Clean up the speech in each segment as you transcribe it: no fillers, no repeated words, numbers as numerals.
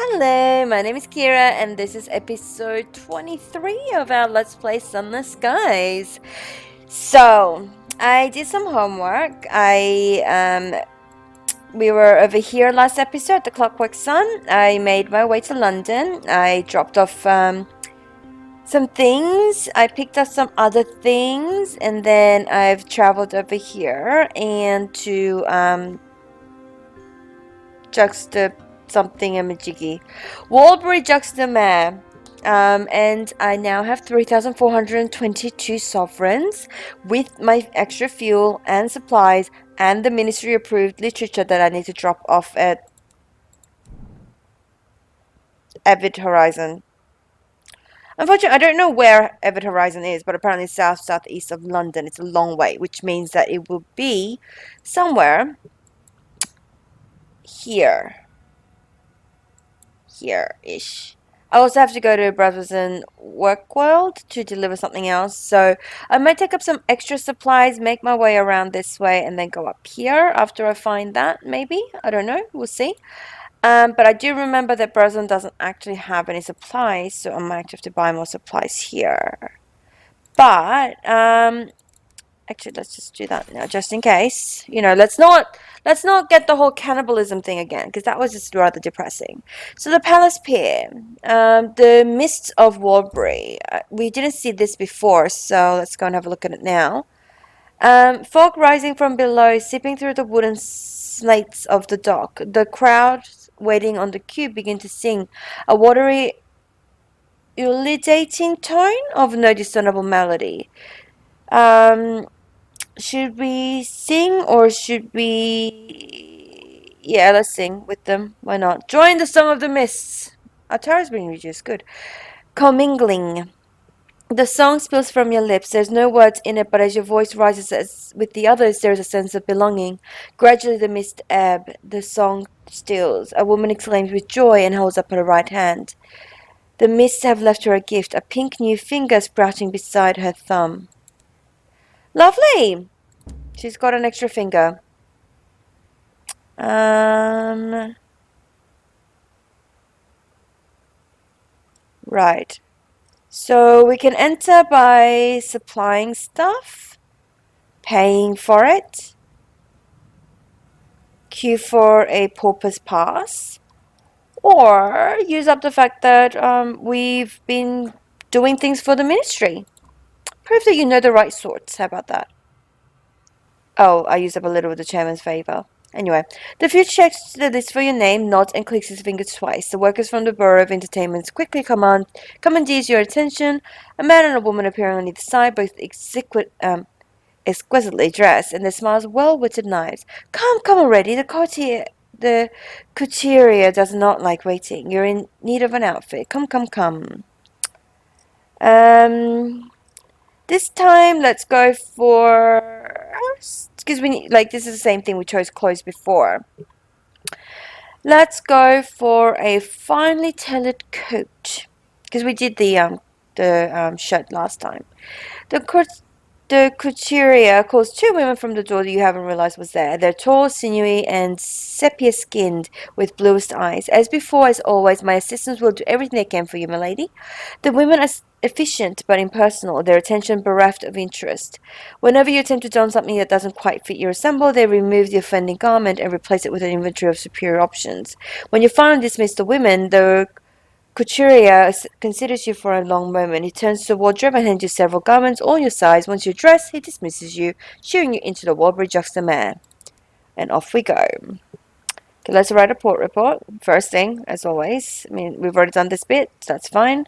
Hello, my name is Kira and this is episode 23 of our Let's Play Sunless Skies. So, I did some homework. We were over here last episode, the Clockwork Sun. I made my way to London. I dropped off some things. I picked up some other things, and then I've traveled over here and to juxta something amajiggy. Worlebury-juxta-Mare. And I now have 3,422 sovereigns with my extra fuel and supplies and the ministry approved literature that I need to drop off at Avid Horizon. Unfortunately, I don't know where Avid Horizon is, but apparently southeast of London. It's a long way, which means that it will be somewhere here-ish. I also have to go to Brabazon Workworld to deliver something else, so I might take up some extra supplies, make my way around this way, and then go up here after I find that, maybe? I don't know, we'll see. But I do remember that Brabazon doesn't actually have any supplies, so I might have to buy more supplies here. But, actually, let's just do that now, just in case. You know, let's not get the whole cannibalism thing again, because that was just rather depressing. So the Palace Pier, the Mists of Worlebury. We didn't see this before, so let's go and have a look at it now. Fog rising from below, seeping through the wooden slates of the dock. The crowd waiting on the queue begin to sing a watery, ululating tone of no discernible melody. Should we sing or should we... Yeah, let's sing with them. Why not? Join the Song of the Mists. Our tower's being reduced. Good. Commingling. The song spills from your lips. There's no words in it, but as your voice rises as with the others, there is a sense of belonging. Gradually the mist ebb. The song stills. A woman exclaims with joy and holds up her right hand. The mists have left her a gift, a pink new finger sprouting beside her thumb. Lovely! She's got an extra finger. Right. So we can enter by supplying stuff, paying for it, queue for a pauper's pass, or use up the fact that we've been doing things for the ministry. Prove that you know the right sorts. How about that? Oh, I used up a little of the chairman's favor. Anyway, the few checks the list for your name, nods, and clicks his fingers twice. The workers from the Bureau of Entertainment quickly commandeers your attention. A man and a woman appearing on either side, both exquisitely dressed, and their smiles well-witted knives. Come already. The couturier does not like waiting. You're in need of an outfit. Come. This time, let's go for... Because this is the same thing we chose clothes before. Let's go for a finely tailored coat. Because we did the shirt last time. The couturier calls two women from the door that you haven't realized was there. They're tall, sinewy, and sepia-skinned with bluest eyes. As before, as always, my assistants will do everything they can for you, milady. The women are efficient but impersonal, their attention bereft of interest. Whenever you attempt to don something that doesn't quite fit your ensemble, they remove the offending garment and replace it with an inventory of superior options. When you finally dismiss the women, the couturier considers you for a long moment. He turns to the wardrobe and hands you several garments, all your size. Once you're dressed, he dismisses you, sheering you into the Worlebury-juxta-Mare. And off we go. Okay, let's write a port report. First thing, as always. I mean, we've already done this bit, so that's fine.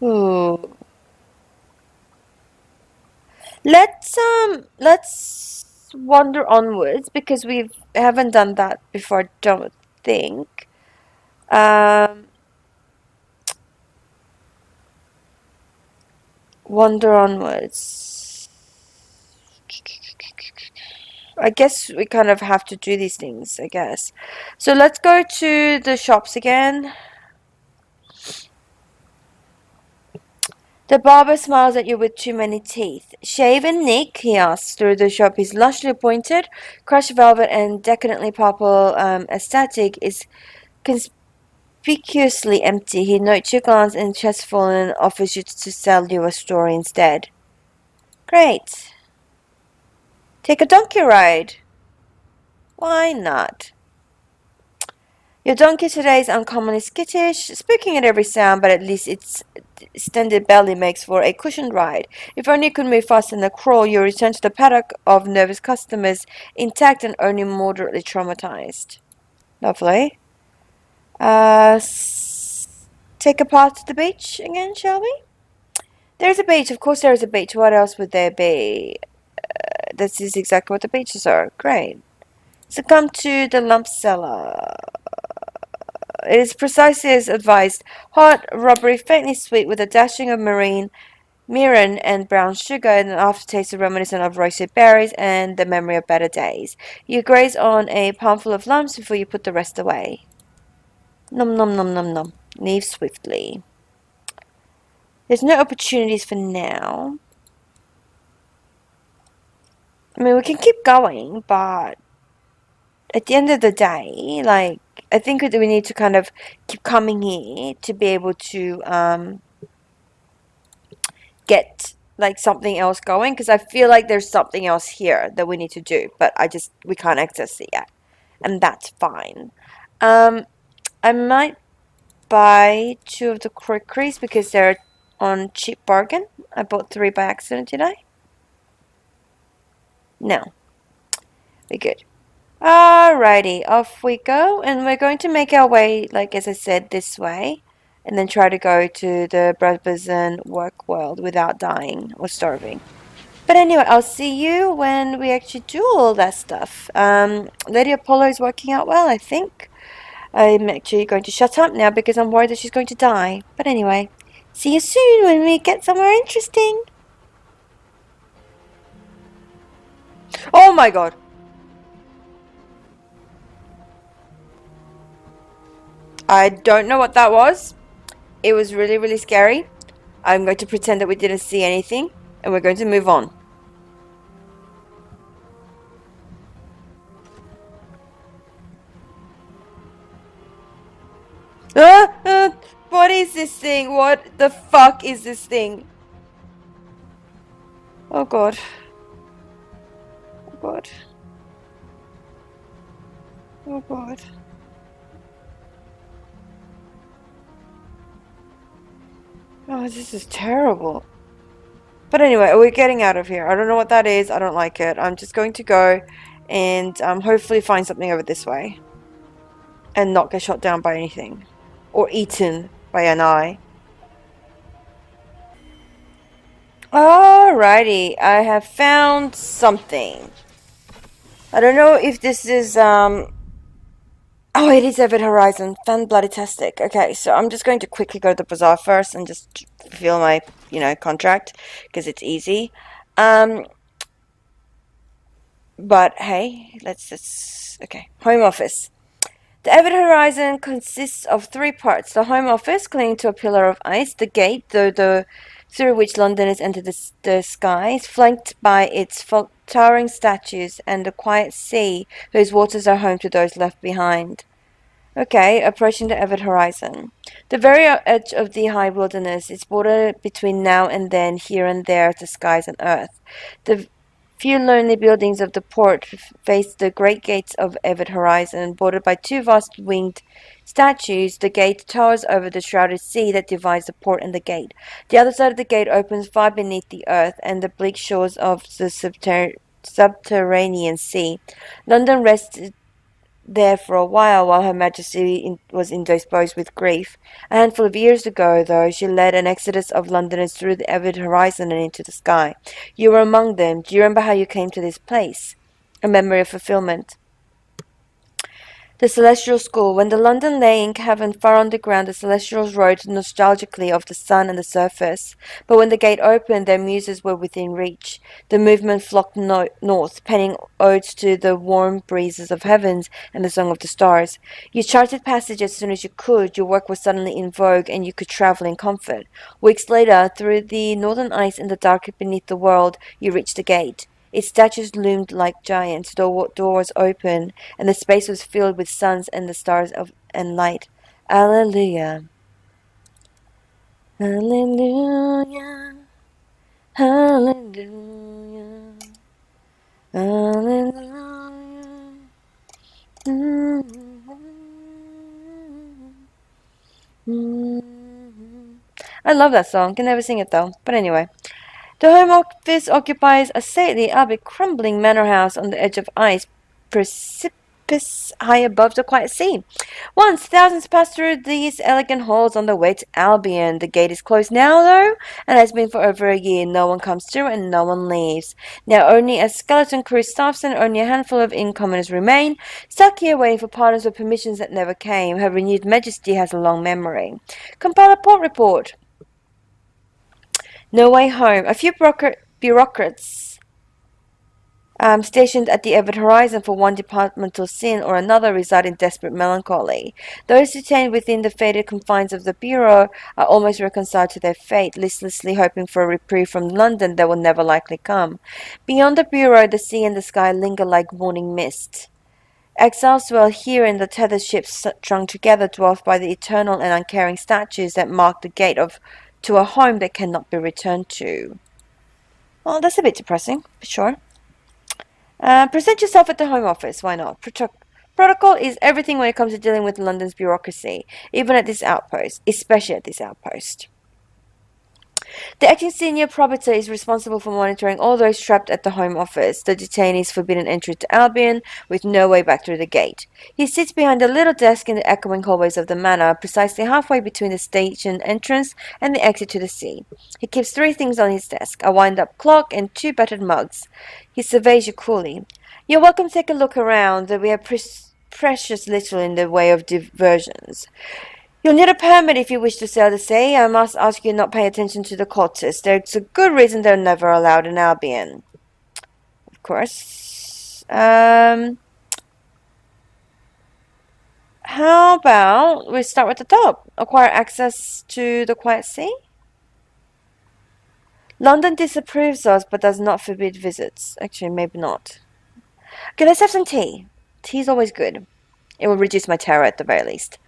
Ooh. Let's wander onwards because we haven't done that before, I don't think. Wander onwards. I guess we kind of have to do these things, I guess. So let's go to the shops again. The barber smiles at you with too many teeth. Shave and Nick, he asks through the shop. His lushly pointed, crushed velvet and decadently purple aesthetic is conspicuously empty. He notes your glance and chestfallen and offers you to sell you a story instead. Great. Take a donkey ride. Why not? Your donkey today is uncommonly skittish, speaking at every sound, but at least its extended belly makes for a cushioned ride. If only it could move faster than a crawl, you return to the paddock of nervous customers, intact and only moderately traumatized. Lovely. Take a path to the beach again, shall we? There's a beach. Of course there is a beach. What else would there be? This is exactly what the beaches are. Great. So come to the lump cellar. It is precisely as advised. Hot, rubbery, faintly sweet, with a dashing of mirin and brown sugar, and an aftertaste reminiscent of roasted berries and the memory of better days. You graze on a palmful of lumps before you put the rest away. Nom nom nom nom nom. Leave swiftly. There's no opportunities for now. I mean, we can keep going, but at the end of the day, like, I think that we need to kind of keep coming here to be able to get like something else going, because I feel like there's something else here that we need to do, but we can't access it yet, and that's fine. I might buy 2 of the crockeries because they're on cheap bargain. I bought 3 by accident, did I? No. We're good. Alrighty, off we go, and we're going to make our way, like as I said, this way, and then try to go to the Brabazon Workworld without dying or starving. But anyway, I'll see you when we actually do all that stuff. Lady Apollo is working out well, I think. I'm actually going to shut up now because I'm worried that she's going to die. But anyway, see you soon when we get somewhere interesting. Oh my god! I don't know what that was. It was really, really scary. I'm going to pretend that we didn't see anything, and we're going to move on. What is this thing? What the fuck is this thing? Oh god. Oh god. Oh god. Oh, this is terrible. But anyway, we're getting out of here. I don't know what that is. I don't like it. I'm just going to go and hopefully find something over this way. And not get shot down by anything. Or eaten by an eye. Alrighty, I have found something. I don't know if this is, oh, it is Avid Horizon. Fan-bloody-tastic. Okay, so I'm just going to quickly go to the bazaar first and just fulfill my, contract. Because it's easy. But, hey, let's just, okay. Home office. The Avid Horizon consists of 3 parts. The home office, clinging to a pillar of ice, the gate, through which Londoners enter the skies, flanked by its towering statues, and the quiet sea, whose waters are home to those left behind. Okay, approaching the Avid Horizon. The very edge of the high wilderness is bordered between now and then, here and there, the skies and earth. The few lonely buildings of the port face the great gates of Avid Horizon, bordered by 2 vast winged statues. The gate towers over the shrouded sea that divides the port and the gate. The other side of the gate opens far beneath the earth and the bleak shores of the subterranean sea. London rested there for a while Her Majesty was indisposed with grief. A handful of years ago, though, she led an exodus of Londoners through the Avid Horizon and into the sky. You were among them. Do you remember how you came to this place? A memory of fulfillment. The Celestial School. When the London lay in cavern far underground, the Celestials wrote nostalgically of the sun and the surface. But when the gate opened, their muses were within reach. The movement flocked north, penning odes to the warm breezes of heavens and the song of the stars. You charted passage as soon as you could, your work was suddenly in vogue, and you could travel in comfort. Weeks later, through the northern ice and the dark beneath the world, you reached the gate. Its statues loomed like giants, the door was open, and the space was filled with suns and the stars and light. Alleluia. Hallelujah. Hallelujah. Hallelujah. I love that song. Can never sing it though. But anyway. The Home Office occupies a stately, albeit crumbling manor house on the edge of ice, precipice high above the quiet sea. Once thousands passed through these elegant halls on their way to Albion. The gate is closed now, though, and has been for over a year. No one comes through and no one leaves. Now only a skeleton crew staffs and only a handful of incomers remain, stuck here waiting for pardons or permissions that never came. Her renewed majesty has a long memory. Compile a port report. No way home. A few bureaucrats stationed at the Avid horizon for one departmental sin or another reside in desperate melancholy. Those detained within the fated confines of the bureau are almost reconciled to their fate, listlessly hoping for a reprieve from London that will never likely come. Beyond the bureau, the sea and the sky linger like morning mist. Exiles dwell here in the tethered ships strung together, dwarfed by the eternal and uncaring statues that mark the gate to a home that cannot be returned to. Well, that's a bit depressing, for sure. Present yourself at the Home Office, why not? Protocol is everything when it comes to dealing with London's bureaucracy, even at this outpost, especially at this outpost. The acting senior probator is responsible for monitoring all those trapped at the Home Office, the detainees forbidden entry to Albion, with no way back through the gate. He sits behind a little desk in the echoing hallways of the manor, precisely halfway between the station entrance and the exit to the sea. He keeps three things on his desk, a wind-up clock and two battered mugs. He surveys you coolly. You're welcome to take a look around. We have precious little in the way of diversions. You'll need a permit if you wish to sail the sea. I must ask you not pay attention to the cultists. There's a good reason they're never allowed in Albion. Of course. How about we start with the top? Acquire access to the quiet sea? London disapproves us but does not forbid visits. Actually, maybe not. Okay, let's have some tea. Tea's always good. It will reduce my terror at the very least.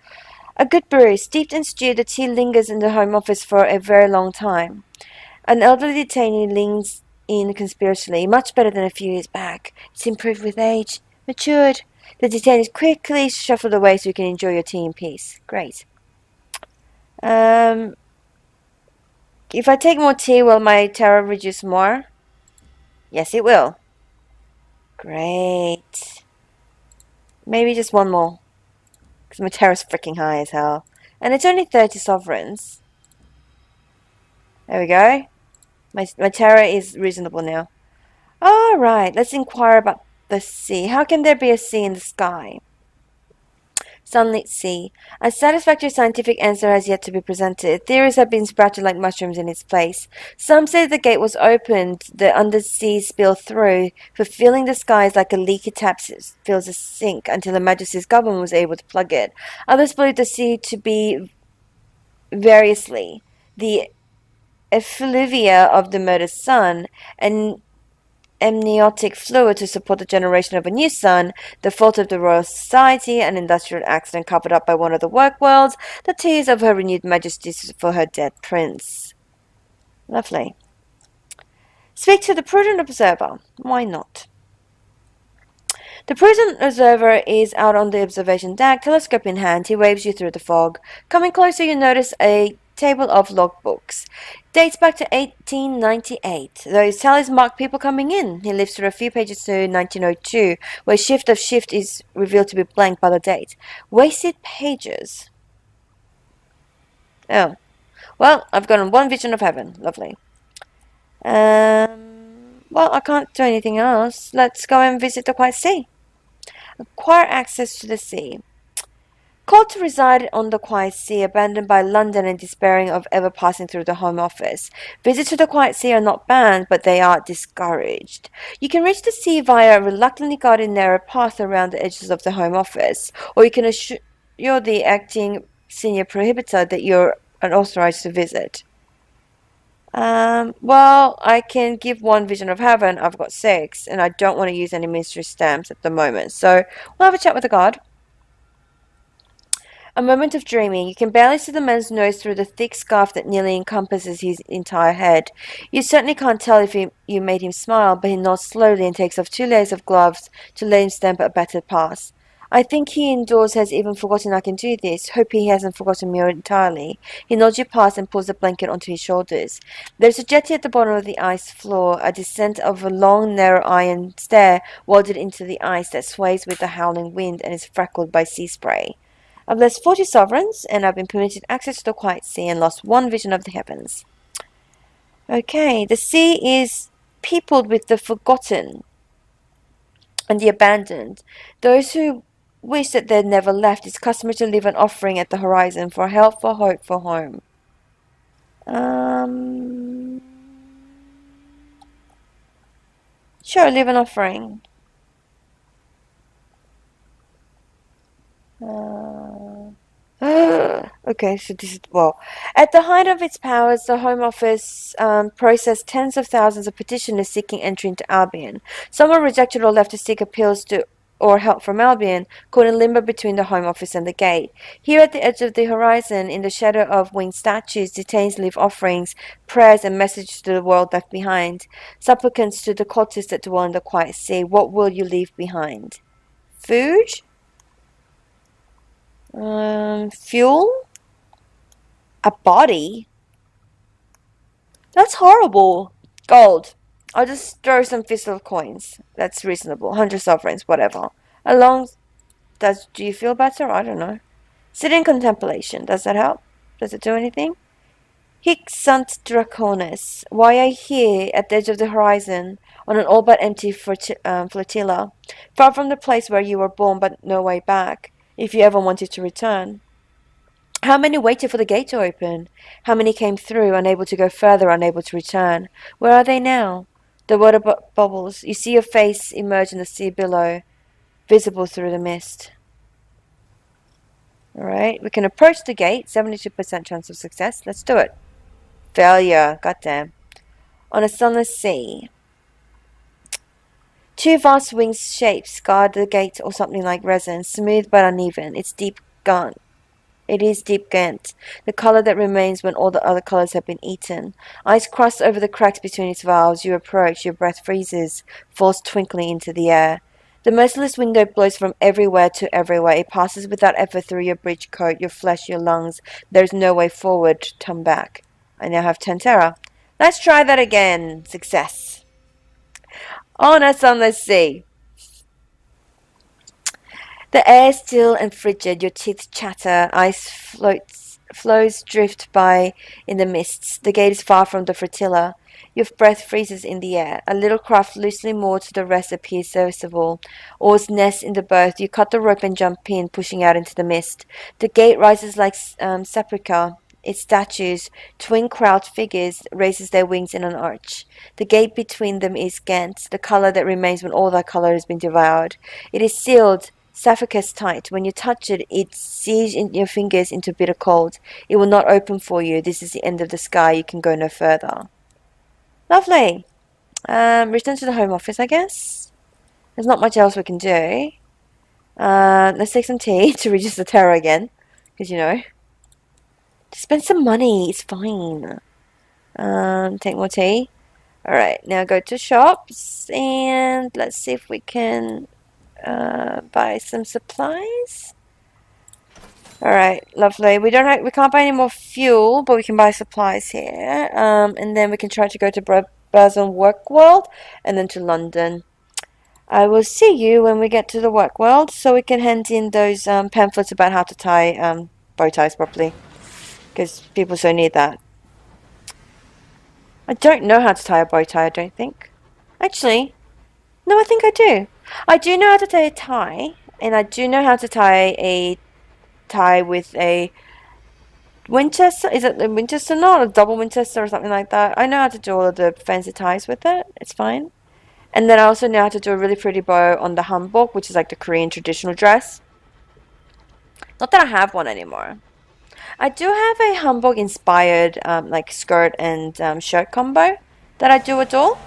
A good brew, steeped and stewed, the tea lingers in the Home Office for a very long time. An elderly detainee leans in conspiratorially, much better than a few years back. It's improved with age, matured. The detainees quickly shuffled away so you can enjoy your tea in peace. Great. If I take more tea, will my terror reduce more? Yes, it will. Great. Maybe just one more. Because my terror's freaking high as hell. And it's only 30 sovereigns. There we go. My terror is reasonable now. Alright, let's inquire about the sea. How can there be a sea in the sky? Sunlit sea. A satisfactory scientific answer has yet to be presented. Theories have been sprouted like mushrooms in its place. Some say the gate was opened, the undersea spilled through, fulfilling the skies like a leaky tap fills a sink until Her Majesty's government was able to plug it. Others believe the sea to be variously the effluvia of the murdered sun, and amniotic fluid to support the generation of a new sun, the fault of the Royal Society, an industrial accident covered up by one of the Workworlds, the tears of Her renewed Majesty for her dead prince. Lovely. Speak to the prudent observer. Why not? The prudent observer is out on the observation deck, telescope in hand. He waves you through the fog. Coming closer, you notice a table of logbooks. Dates back to 1898. Those tallies mark people coming in. He lifts through a few pages to 1902, where shift of shift is revealed to be blank by the date. Wasted pages. Oh. Well, I've gotten one vision of heaven. Lovely. Well, I can't do anything else. Let's go and visit the Quiet Sea. Acquire access to the sea. Called to reside on the quiet sea, abandoned by London and despairing of ever passing through the Home Office. Visits to the quiet sea are not banned, but they are discouraged. You can reach the sea via a reluctantly guarded narrow path around the edges of the Home Office, or you can assure the acting senior prohibitor that you're unauthorized to visit. Well, I can give one vision of heaven. I've got 6, and I don't want to use any mystery stamps at the moment. So we'll have a chat with the guard. A moment of dreaming. You can barely see the man's nose through the thick scarf that nearly encompasses his entire head. You certainly can't tell if you made him smile, but he nods slowly and takes off 2 layers of gloves to let him stamp a battered pass. I think he indoors has even forgotten I can do this. Hope he hasn't forgotten me entirely. He nods you past and pulls the blanket onto his shoulders. There's a jetty at the bottom of the ice floor, a descent of a long, narrow iron stair welded into the ice that sways with the howling wind and is freckled by sea spray. I've lost 40 sovereigns, and I've been permitted access to the quiet sea and lost 1 vision of the heavens. Okay, the sea is peopled with the forgotten and the abandoned. Those who wish that they'd never left. It's customary to leave an offering at the horizon for help, for hope, for home. Sure, leave an offering. Okay, so this is, well, at the height of its powers, the Home Office processed tens of thousands of petitioners seeking entry into Albion. Some were rejected or left to seek appeals to or help from Albion, caught in limbo between the Home Office and the gate. Here at the edge of the horizon, in the shadow of winged statues, detainees leave offerings, prayers, and messages to the world left behind. Supplicants to the cultists that dwell in the quiet sea, what will you leave behind? Food? Fuel? A body? That's horrible. Gold. I'll just throw some fistful of coins. That's reasonable. 100 sovereigns, whatever. Along, do you feel better? I don't know. Sit in contemplation. Does that help? Does it do anything? Hic sunt draconis. Why are you here at the edge of the horizon on an all but empty flotilla, far from the place where you were born, but no way back, if you ever wanted to return? How many waited for the gate to open? How many came through, unable to go further, unable to return? Where are they now? The water bubbles. You see your face emerge in the sea below, visible through the mist. Alright, we can approach the gate. 72% chance of success. Let's do it. Failure. Goddamn. On a sunless sea. 2 vast winged shapes guard the gate or something like resin, smooth but uneven. It is deep gant, the color that remains when all the other colors have been eaten. Ice crust over the cracks between its valves. You approach, your breath freezes, falls twinkling into the air. The merciless wind blows from everywhere to everywhere. It passes without effort through your breech coat, your flesh, your lungs. There is no way forward. Turn back. I now have 10 terror. Let's try that again. Success. On a sunless sea. The air is still and frigid, your teeth chatter, ice floes drift by in the mists. The gate is far from the flotilla. Your breath freezes in the air. A little craft loosely moored to the rest appears serviceable. Oars nest in the berth. You cut the rope and jump in, pushing out into the mist. The gate rises like sepulchre. Its statues, twin crouched figures, raises their wings in an arch. The gate between them is gant, the color that remains when all that color has been devoured. It is sealed, Sapphicus tight. When you touch it, it seals in your fingers into bitter cold. It will not open for you. This is the end of the sky. You can go no further. Lovely. Return to the Home Office, I guess. There's not much else we can do. Let's take some tea to reduce the terror again. Because, you know. Spend some money. It's fine. Take more tea. Alright, now go to shops. And let's see if we can buy some supplies. Alright, lovely. We can't buy any more fuel, but we can buy supplies here. And then we can try to go to Brabazon Workworld and then to London. I will see you when we get to the Workworld, so we can hand in those pamphlets about how to tie bow ties properly, because people so need that. I don't know how to tie a bow tie, I don't think. Actually, no, I think I do. I do know how to tie a tie. And I do know how to tie with a Winchester. Is it the Winchester knot or double Winchester or something like that? I know how to do all of the fancy ties with it. It's fine. And then I also know how to do a really pretty bow on the hanbok, which is like the Korean traditional dress. Not that I have one anymore. I do have a hanbok inspired like skirt and shirt combo that I do adore,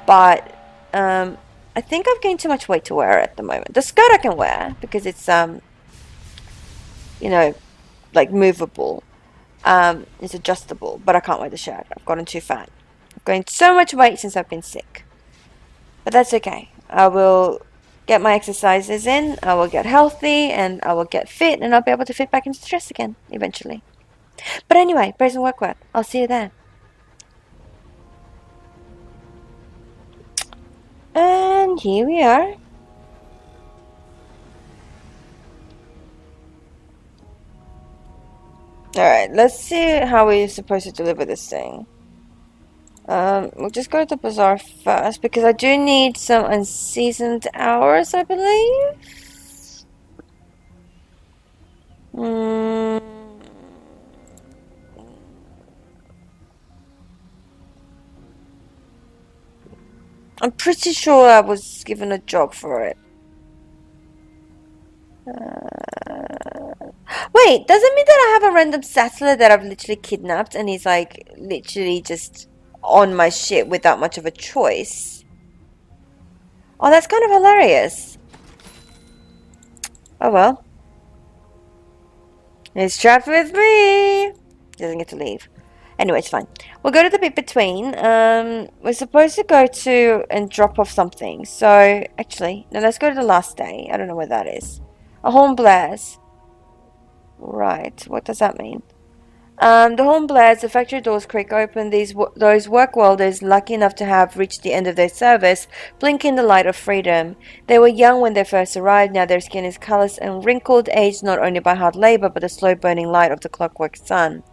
but I think I've gained too much weight to wear it at the moment. The skirt I can wear because it's you know, like movable. It's adjustable, but I can't wear the shirt. I've gotten too fat. I've gained so much weight since I've been sick. But that's okay. I will get my exercises in, I will get healthy, and I will get fit, and I'll be able to fit back into the dress again, eventually. But anyway, praise and work. I'll see you there. And here we are. Alright, let's see how we're supposed to deliver this thing. We'll just go to the bazaar first because I do need some unseasoned hours, I believe. I'm pretty sure I was given a job for it. Wait, does it mean that I have a random settler that I've literally kidnapped and he's like literally just on my shit without much of a choice? Oh, that's kind of hilarious. Oh well. He's trapped with me. He doesn't get to leave. Anyway, it's fine. We'll go to the bit between. We're supposed to go to and drop off something. So, actually, no, let's go to the last day. I don't know where that is. A horn blares. Right, what does that mean? The horn blares, the factory doors creak open. Those work welders, lucky enough to have reached the end of their service, blink in the light of freedom. They were young when they first arrived. Now their skin is callous and wrinkled, aged not only by hard labor, but the slow-burning light of the clockwork sun.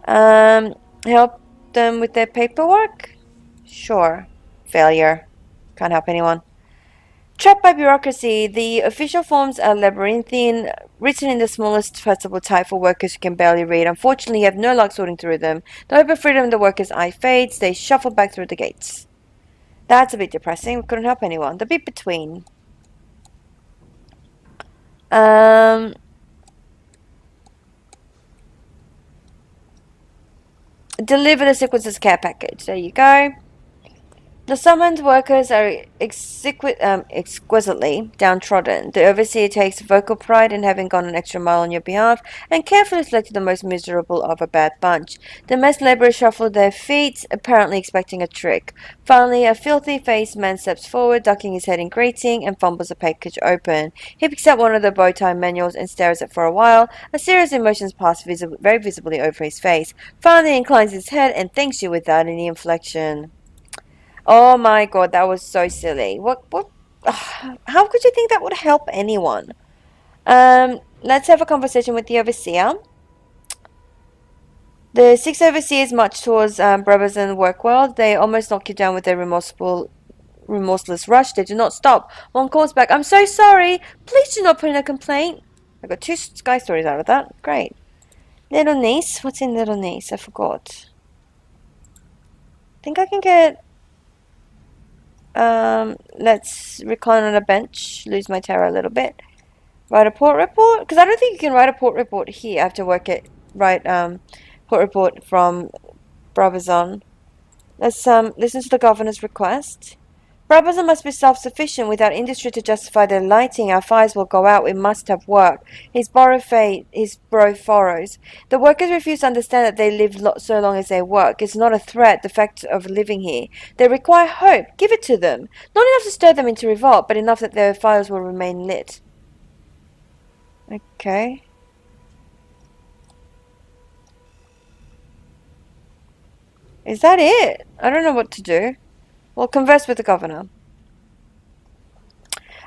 Help them with their paperwork? Sure. Failure. Can't help anyone. Trapped by bureaucracy, the official forms are labyrinthine, written in the smallest possible type for workers who can barely read. Unfortunately, you have no luck sorting through them. The hope of freedom in the workers' eye fades. They shuffle back through the gates. That's a bit depressing. We couldn't help anyone. The bit between. Deliver the sequences care package. There you go. The summoned workers are exquisitely downtrodden. The overseer takes vocal pride in having gone an extra mile on your behalf and carefully selected the most miserable of a bad bunch. The mess laborers shuffle their feet, apparently expecting a trick. Finally, a filthy-faced man steps forward, ducking his head in greeting, and fumbles the package open. He picks up one of the bow-tie manuals and stares at it for a while. A series of emotions pass very visibly over his face. Finally, he inclines his head and thanks you without any inflection. Oh my god, that was so silly. What, how could you think that would help anyone? Let's have a conversation with the overseer. The 6 overseers march towards Brabazon Workworld. They almost knock you down with their remorseless rush. They do not stop. One calls back, I'm so sorry. Please do not put in a complaint. I got 2 sky stories out of that. Great. Little niece? What's in little niece? I forgot. I think I can get... let's recline on a bench, lose my terror a little bit. Write a port report? Because I don't think you can write a port report here. I have to write port report from Brabazon. Let's listen to the governor's request. Brabazon must be self-sufficient. Without industry to justify their lighting, our fires will go out. We must have work. His brow furrows. The workers refuse to understand that they live so long as they work. It's not a threat, the fact of living here. They require hope. Give it to them. Not enough to stir them into revolt, but enough that their fires will remain lit. Okay. Is that it? I don't know what to do. We'll converse with the governor.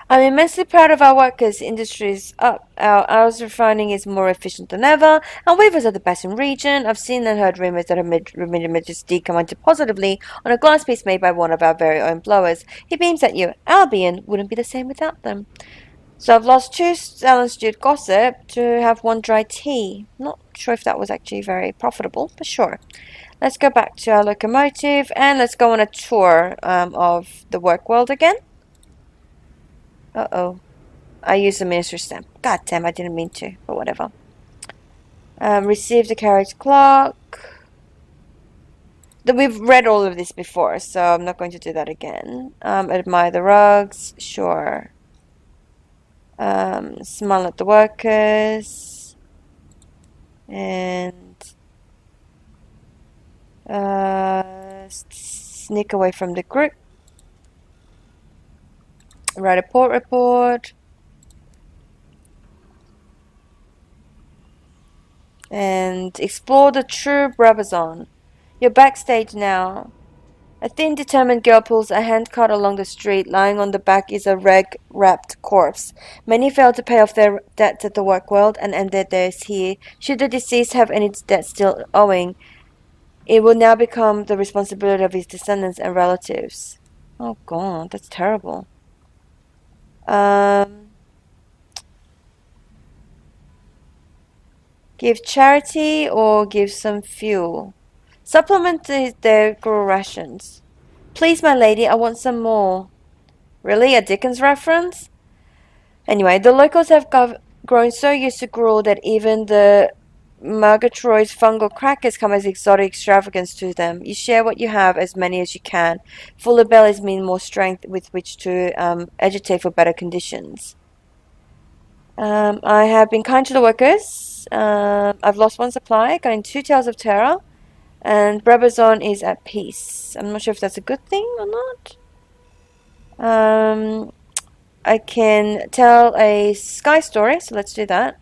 I'm immensely proud of our workers. Industry is up. Our ours refining is more efficient than ever. Our weavers are the best in region. I've seen and heard rumors that Her Majesty commented positively on a glass piece made by one of our very own blowers. He beams at you. Albion wouldn't be the same without them. So I've lost 2 Salon Stewed Gossip to have 1 dry tea. Not sure if that was actually very profitable, but sure. Let's go back to our locomotive and let's go on a tour of the Workworld again. Uh-oh. I used the minister's stamp. God damn, I didn't mean to, but whatever. Receive the carriage clock. We've read all of this before, so I'm not going to do that again. Admire the rugs. Sure. Smile at the workers. And sneak away from the group. Write a port report. And explore the true Brabazon. You're backstage now. A thin, determined girl pulls a handcart along the street. Lying on the back is a rag-wrapped corpse. Many failed to pay off their debts at the Workworld and ended theirs here. Should the deceased have any debt still owing, it will now become the responsibility of his descendants and relatives. Oh God, that's terrible. Give charity or give some fuel. Supplement their gruel rations. Please, my lady, I want some more. Really? A Dickens reference? Anyway, the locals have grown so used to gruel that even the Murgatroyd's fungal crackers come as exotic extravagance to them. You share what you have, as many as you can. Fuller bellies mean more strength with which to agitate for better conditions. I have been kind to the workers. I've lost 1 supply, gotten 2 tales of terror, and Brabazon is at peace. I'm not sure if that's a good thing or not. I can tell a sky story, so let's do that.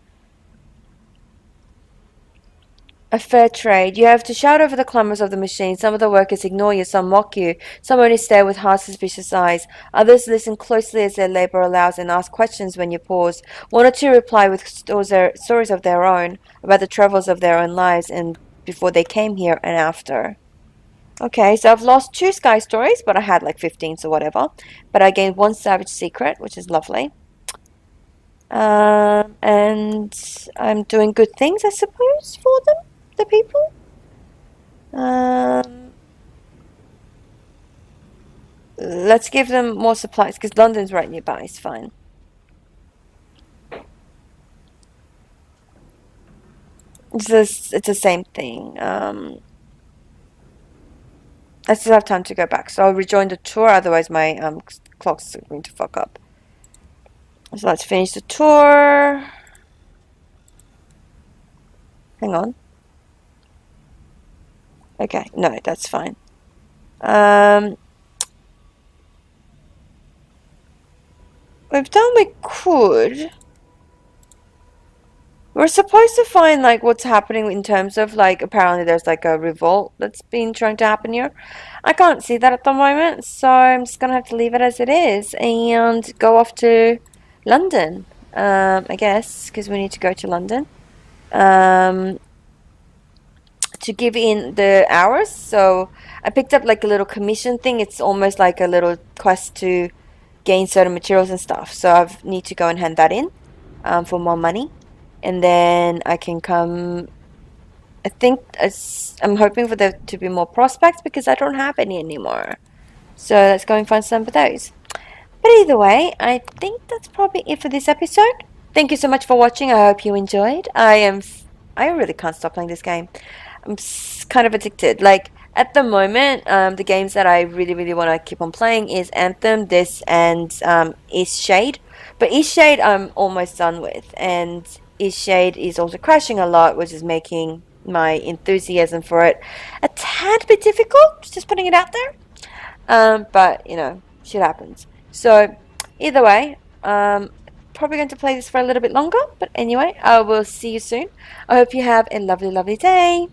A fair trade. You have to shout over the clamors of the machine. Some of the workers ignore you, some mock you, some only stare with half suspicious eyes. Others listen closely as their labor allows and ask questions when you pause. 1 or 2 reply with stories of their own, about the travels of their own lives and before they came here and after. Okay, so I've lost 2 sky stories, but I had like 15, so whatever. But I gained 1 savage secret, which is lovely. And I'm doing good things, I suppose, for them. The people. Let's give them more supplies because London's right nearby. It's fine. It's the same thing. I still have time to go back, so I'll rejoin the tour. Otherwise, my clock's going to fuck up. So let's finish the tour. Hang on. Okay, no, that's fine. We've done what we could. We're supposed to find like what's happening in terms of like apparently there's like a revolt that's been trying to happen here. I can't see that at the moment, so I'm just gonna have to leave it as it is and go off to London. I guess because we need to go to London. To give in the hours. So I picked up like a little commission thing. It's almost like a little quest to gain certain materials and stuff. So I need to go and hand that in for more money. And then I can come. I think I'm hoping for there to be more prospects because I don't have any anymore. So let's go and find some of those. But either way, I think that's probably it for this episode. Thank you so much for watching. I hope you enjoyed. I really can't stop playing this game. I'm kind of addicted. Like at the moment, the games that I really want to keep on playing is Anthem, this, and Eastshade. But Eastshade I'm almost done with, and Eastshade is also crashing a lot, which is making my enthusiasm for it a tad bit difficult. Just putting it out there. But you know, shit happens. So either way, probably going to play this for a little bit longer. But anyway, I will see you soon. I hope you have a lovely day.